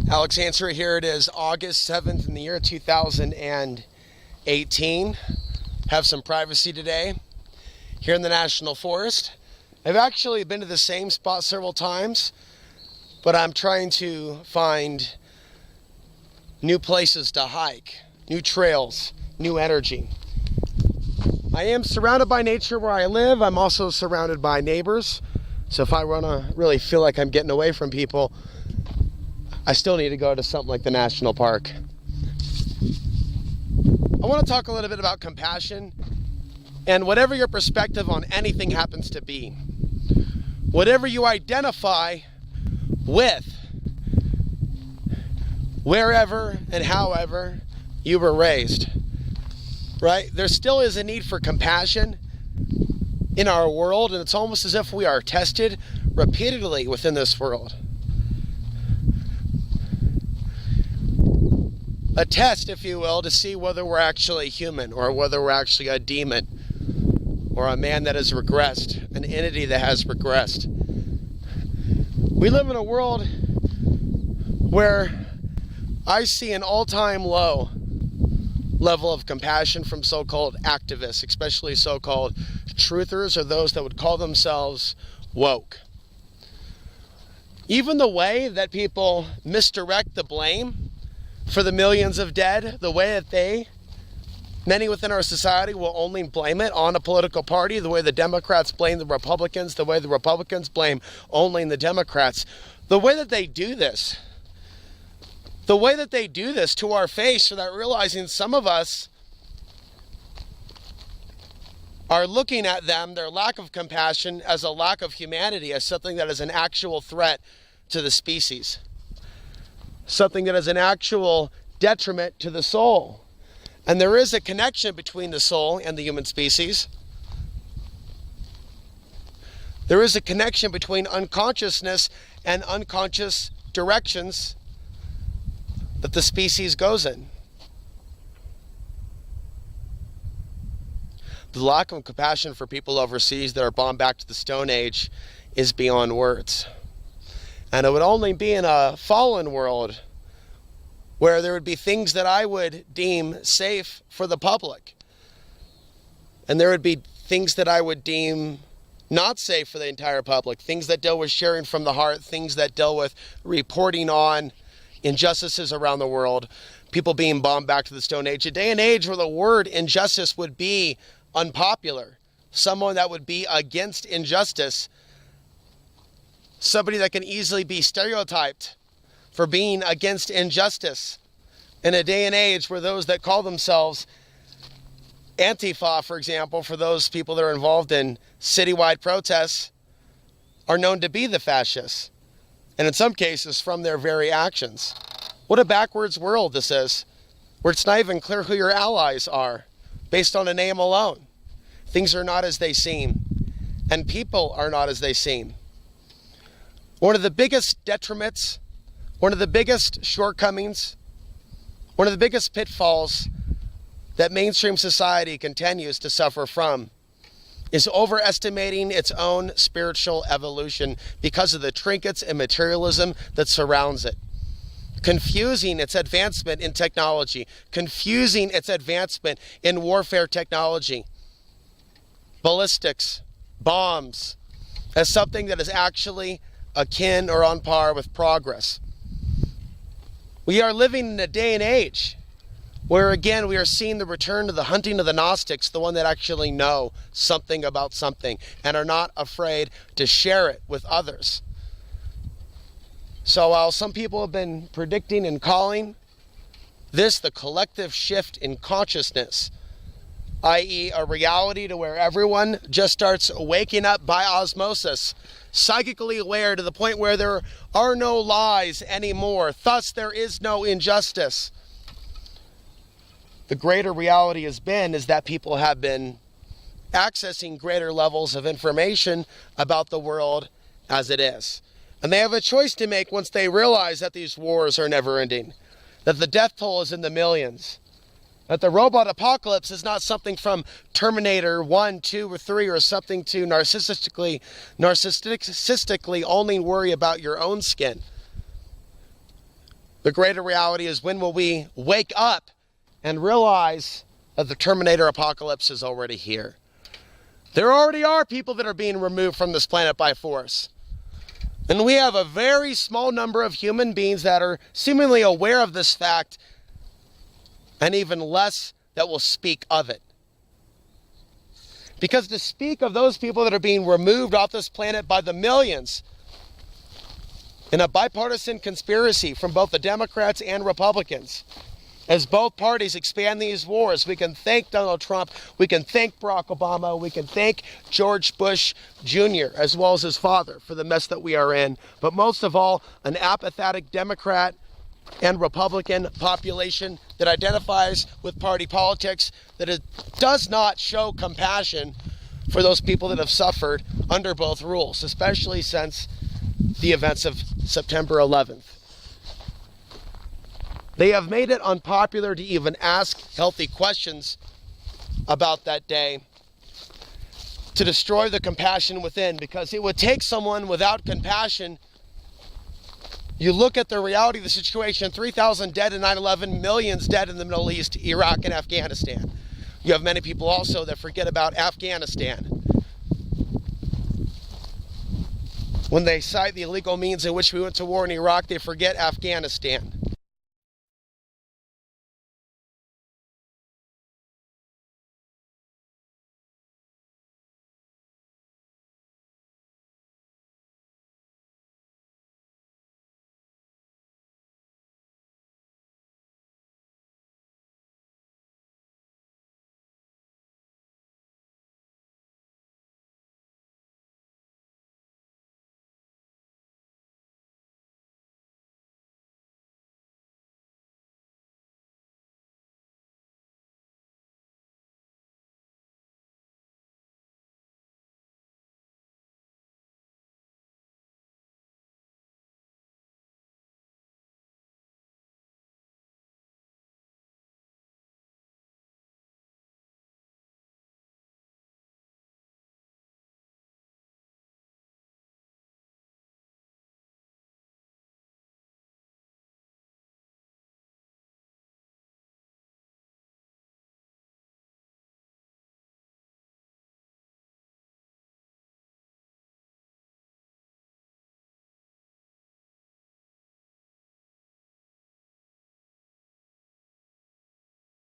Alex Answer here. It is August 7th in the year 2018. Have some privacy today here in the National Forest. I've actually been to the same spot several times, but I'm trying to find new places to hike, new trails, new energy. I am surrounded by nature where I live. I'm also surrounded by neighbors. So if I want to really feel like I'm getting away from people, I still need to go to something like the national park. I want to talk a little bit about compassion and whatever your perspective on anything happens to be. Whatever you identify with, wherever and however you were raised, right? There still is a need for compassion in our world, and it's almost as if we are tested repeatedly within this world. A test, if you will, to see whether we're actually human or whether we're actually a demon or a man that has regressed, an entity that has regressed. We live in a world where I see an all-time low level of compassion from so-called activists, especially so-called truthers or those that would call themselves woke. Even the way that people misdirect the blame for the millions of dead, the way that many within our society will only blame it on a political party, the way the Democrats blame the Republicans, the way the Republicans blame only the Democrats, the way that they do this to our face without realizing some of us are looking at them, their lack of compassion, as a lack of humanity, as something that is an actual threat to the species. Something that is an actual detriment to the soul. And there is a connection between the soul and the human species. There is a connection between unconsciousness and unconscious directions that the species goes in. The lack of compassion for people overseas that are bombed back to the Stone Age is beyond words. And it would only be in a fallen world where there would be things that I would deem safe for the public. And there would be things that I would deem not safe for the entire public. Things that deal with sharing from the heart, things that deal with reporting on injustices around the world, people being bombed back to the Stone Age. A day and age where the word injustice would be unpopular. Someone that would be against injustice. Somebody that can easily be stereotyped for being against injustice. In a day and age where those that call themselves Antifa, for example, for those people that are involved in citywide protests, are known to be the fascists. And in some cases, from their very actions. What a backwards world this is, where it's not even clear who your allies are, based on a name alone. Things are not as they seem, and people are not as they seem. One of the biggest detriments, one of the biggest shortcomings, one of the biggest pitfalls that mainstream society continues to suffer from is overestimating its own spiritual evolution because of the trinkets and materialism that surrounds it. Confusing its advancement in technology, confusing its advancement in warfare technology, ballistics, bombs, as something that is actually akin or on par with progress. We are living in a day and age where, again, we are seeing the return to the hunting of the Gnostics, the one that actually know something about something and are not afraid to share it with others. So while some people have been predicting and calling this the collective shift in consciousness, i.e. a reality to where everyone just starts waking up by osmosis, psychically aware to the point where there are no lies anymore, thus there is no injustice. The greater reality has been is that people have been accessing greater levels of information about the world as it is. And they have a choice to make once they realize that these wars are never ending, that the death toll is in the millions, that the robot apocalypse is not something from Terminator 1, 2, or 3, or something to narcissistically only worry about your own skin. The greater reality is, when will we wake up and realize that the Terminator apocalypse is already here? There already are people that are being removed from this planet by force. And we have a very small number of human beings that are seemingly aware of this fact, and even less that will speak of it. Because to speak of those people that are being removed off this planet by the millions in a bipartisan conspiracy from both the Democrats and Republicans, as both parties expand these wars, we can thank Donald Trump, we can thank Barack Obama, we can thank George Bush Jr., as well as his father, for the mess that we are in. But most of all, an apathetic Democrat and Republican population that identifies with party politics, that it does not show compassion for those people that have suffered under both rules, especially since the events of September 11th. They have made it unpopular to even ask healthy questions about that day, to destroy the compassion within, because it would take someone without compassion. You look at the reality of the situation: 3,000 dead in 9/11, millions dead in the Middle East, Iraq, and Afghanistan. You have many people also that forget about Afghanistan. When they cite the illegal means in which we went to war in Iraq, they forget Afghanistan.